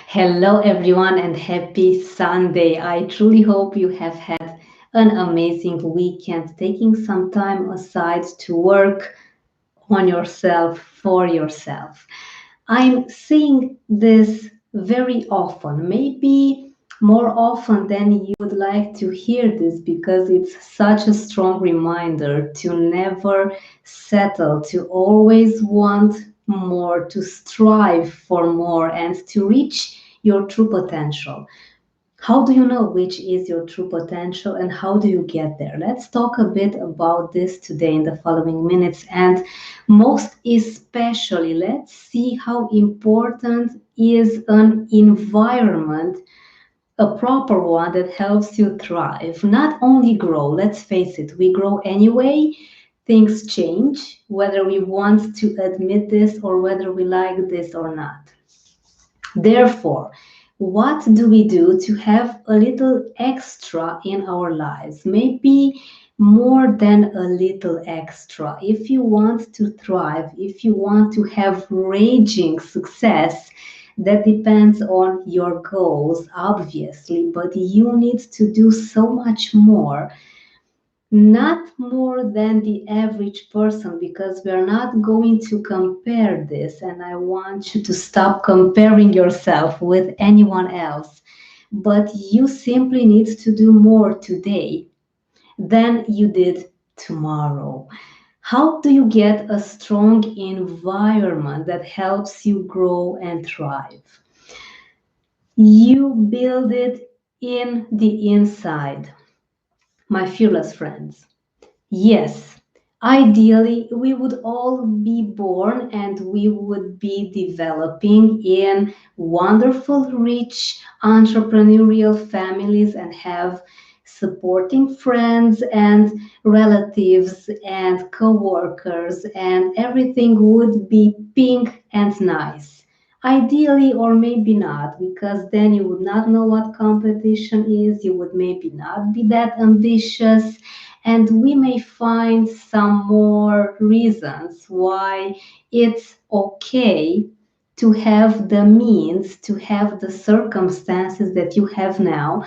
Hello, everyone, and happy Sunday. I truly hope you have had an amazing weekend, taking some time aside to work on yourself for yourself. I'm seeing this very often, maybe more often than you would like to hear this, because it's such a strong reminder to never settle, to always want more, to strive for more, and to reach your true potential. How do you know which is your true potential and how do you get there? Let's talk a bit about this today in the following minutes. And most especially, let's see how important is an environment, a proper one that helps you thrive, not only grow. Let's face it, we grow anyway. Things change, whether we want to admit this or whether we like this or not. Therefore, what do we do to have a little extra in our lives? Maybe more than a little extra. If you want to thrive, if you want to have raging success, that depends on your goals, obviously, but you need to do so much more, not more than the average person, because we're not going to compare this. And I want you to stop comparing yourself with anyone else. But you simply need to do more today than you did tomorrow. How do you get a strong environment that helps you grow and thrive? You build it in the inside, my fearless friends. Yes, ideally, we would all be born and we would be developing in wonderful, rich entrepreneurial families and have supporting friends and relatives and co-workers, and everything would be pink and nice. Ideally, or maybe not, because then you would not know what competition is, you would maybe not be that ambitious, and we may find some more reasons why it's okay to have the means, to have the circumstances that you have now.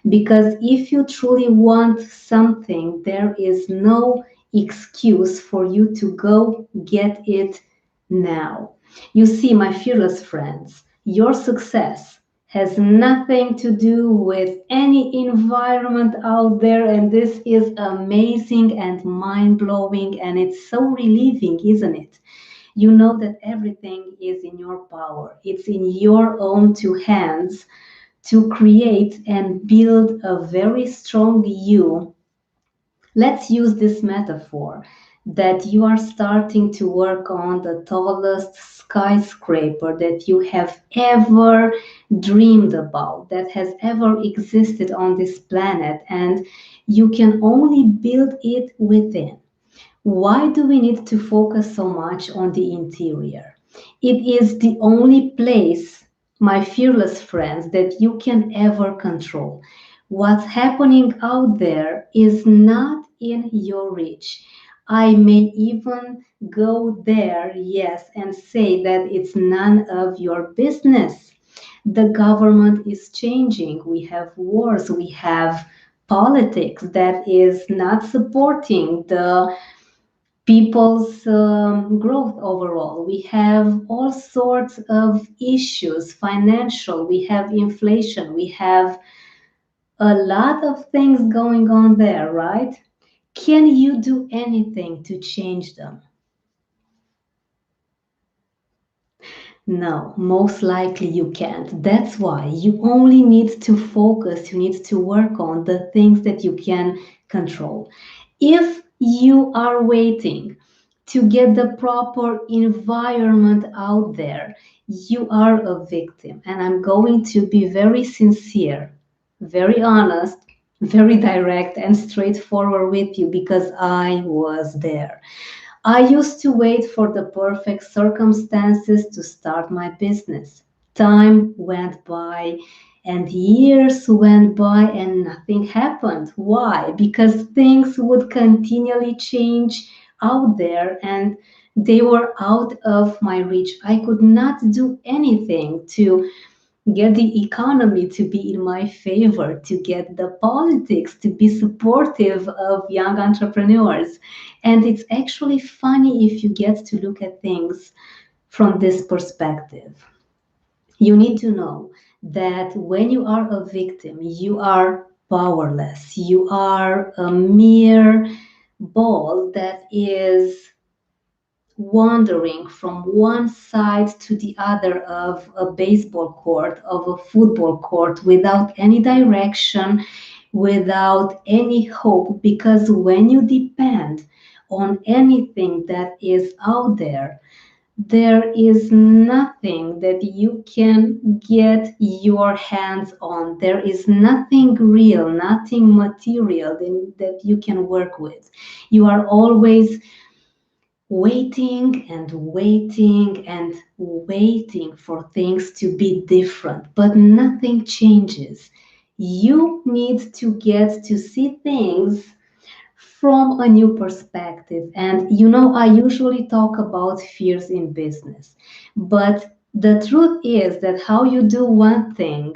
Because if you truly want something, there is no excuse for you to go get it now. You see, my fearless friends, your success has nothing to do with any environment out there. And this is amazing and mind blowing. And it's so relieving, isn't it? You know that everything is in your power, it's in your own two hands to create and build a very strong you. Let's use this metaphor that you are starting to work on the tallest skyscraper that you have ever dreamed about, that has ever existed on this planet, and you can only build it within. Why do we need to focus so much on the interior? It is the only place, my fearless friends, that you can ever control. What's happening out there is not in your reach. I may even go there, yes, and say that it's none of your business. The government is changing. We have wars, we have politics that is not supporting the people's growth overall. We have all sorts of issues, financial, we have inflation, we have a lot of things going on there, right? Can you do anything to change them? No, most likely you can't. That's why you only need to focus, you need to work on the things that you can control. If you are waiting to get the proper environment out there, you are a victim. And I'm going to be very sincere, very honest, very direct, and straightforward with you because I was there. I used to wait for the perfect circumstances to start my business. Time went by and years went by and nothing happened. Why? Because things would continually change out there and they were out of my reach. I could not do anything to get the economy to be in my favor, to get the politics to be supportive of young entrepreneurs. And it's actually funny if you get to look at things from this perspective. You need to know that when you are a victim, you are powerless. You are a mere ball that is wandering from one side to the other of a baseball court, of a football court, without any direction, without any hope. Because when you depend on anything that is out there is nothing that you can get your hands on. There is nothing real, nothing material that you can work with. You are always waiting and waiting and waiting for things to be different, but nothing changes. You need to get to see things from a new perspective. And I usually talk about fears in business, but the truth is that how you do one thing,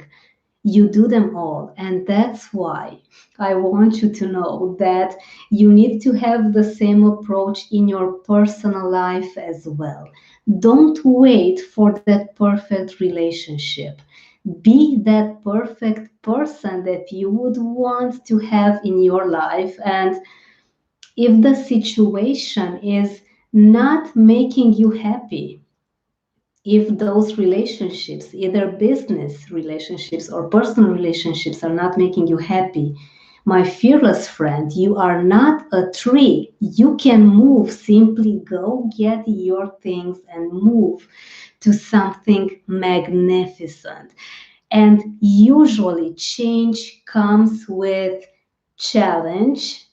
you do them all. And that's why I want you to know that you need to have the same approach in your personal life as well. Don't wait for that perfect relationship. Be that perfect person that you would want to have in your life. And if the situation is not making you happy, if those relationships, either business relationships or personal relationships, are not making you happy, my fearless friend, you are not a tree. You can move. Simply go get your things and move to something magnificent. And usually, change comes with challenge,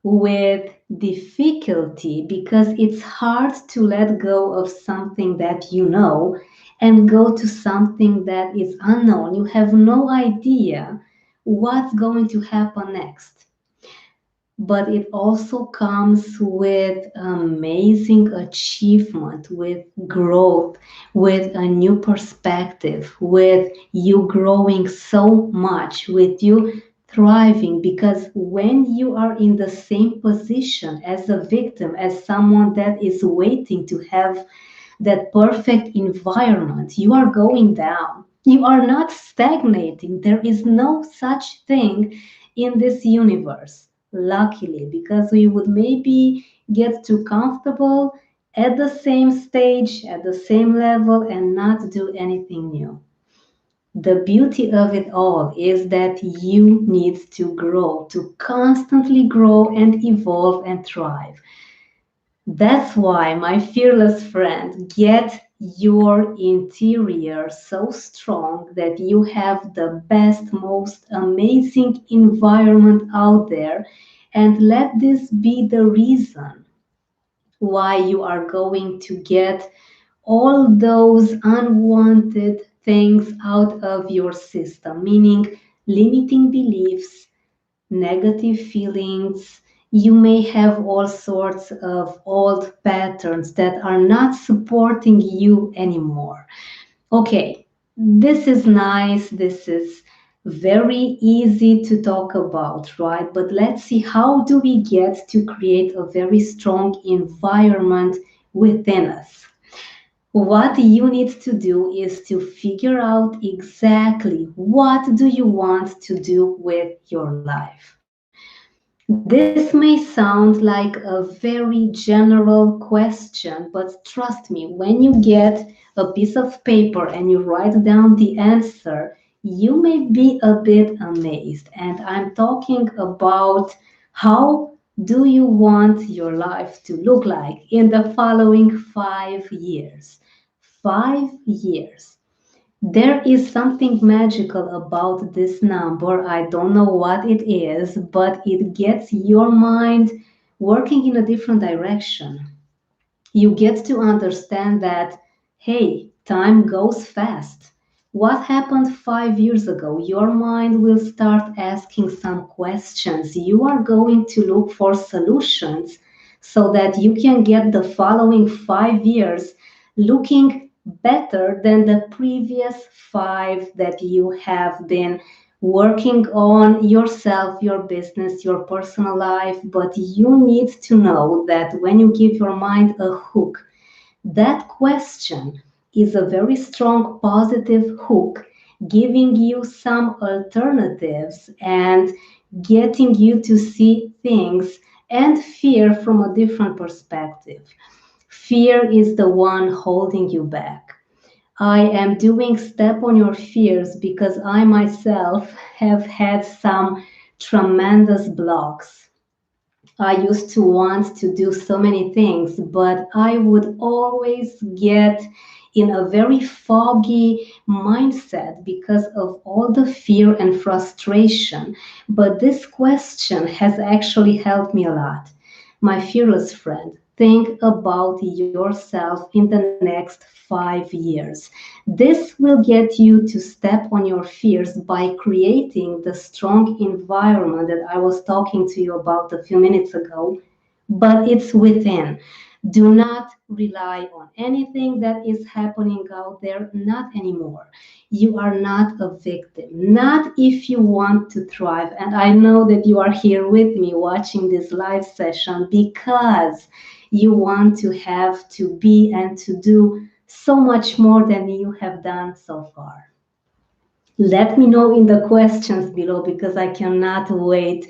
with difficulty, because it's hard to let go of something that you know and go to something that is unknown. You have no idea what's going to happen next. But it also comes with amazing achievement, with growth, with a new perspective, with you growing so much, with you thriving. Because when you are in the same position as a victim, as someone that is waiting to have that perfect environment, you are going down. You are not stagnating. There is no such thing in this universe, luckily, because we would maybe get too comfortable at the same stage, at the same level, and not do anything new. The beauty of it all is that you need to grow, to constantly grow and evolve and thrive. That's why, my fearless friend, get your interior so strong that you have the best, most amazing environment out there. And let this be the reason why you are going to get all those unwanted things out of your system, meaning limiting beliefs, negative feelings. You may have all sorts of old patterns that are not supporting you anymore. Okay, this is nice. This is very easy to talk about, right? But let's see, how do we get to create a very strong environment within us? What you need to do is to figure out exactly what do you want to do with your life. This may sound like a very general question, but trust me, when you get a piece of paper and you write down the answer, you may be a bit amazed. And I'm talking about, how do you want your life to look like in the following 5 years? 5 years. There is something magical about this number. I don't know what it is, but it gets your mind working in a different direction. You get to understand that, hey, time goes fast. What happened 5 years ago? Your mind will start asking some questions. You are going to look for solutions so that you can get the following 5 years looking better than the previous five that you have been working on yourself, your business, your personal life. But you need to know that when you give your mind a hook, that question is a very strong positive hook, giving you some alternatives and getting you to see things and fear from a different perspective. Fear is the one holding you back. I am doing Step on Your Fears because I myself have had some tremendous blocks. I used to want to do so many things, but I would always get in a very foggy mindset because of all the fear and frustration. But this question has actually helped me a lot. My fearless friend, think about yourself in the next 5 years. This will get you to step on your fears by creating the strong environment that I was talking to you about a few minutes ago, but it's within. Do not rely on anything that is happening out there, not anymore. You are not a victim, not if you want to thrive. And I know that you are here with me watching this live session because you want to have to be and to do so much more than you have done so far. Let me know in the questions below because I cannot wait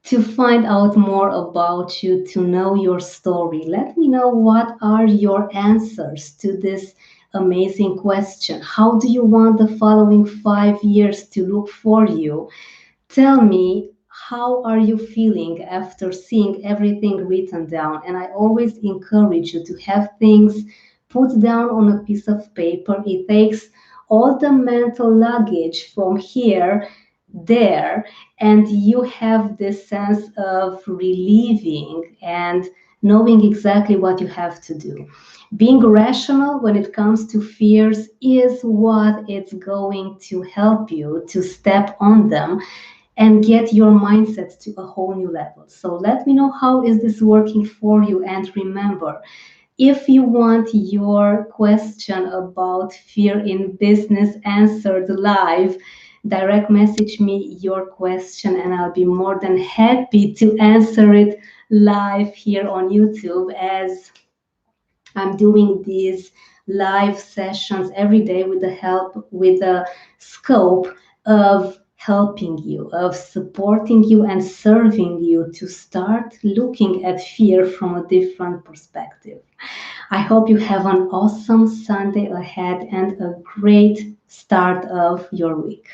to find out more about you, to know your story. Let me know what are your answers to this amazing question. How do you want the following 5 years to look for you? Tell me, how are you feeling after seeing everything written down? And I always encourage you to have things put down on a piece of paper. It takes all the mental luggage from here, there, and you have this sense of relieving and knowing exactly what you have to do. Being rational when it comes to fears is what it's going to help you to step on them and get your mindset to a whole new level. So let me know how is this working for you, and remember, if you want your question about fear in business answered live, direct message me your question and I'll be more than happy to answer it live here on YouTube, as I'm doing these live sessions every day with the help, with the scope of helping you, of supporting you and serving you to start looking at fear from a different perspective. I hope you have an awesome Sunday ahead and a great start of your week.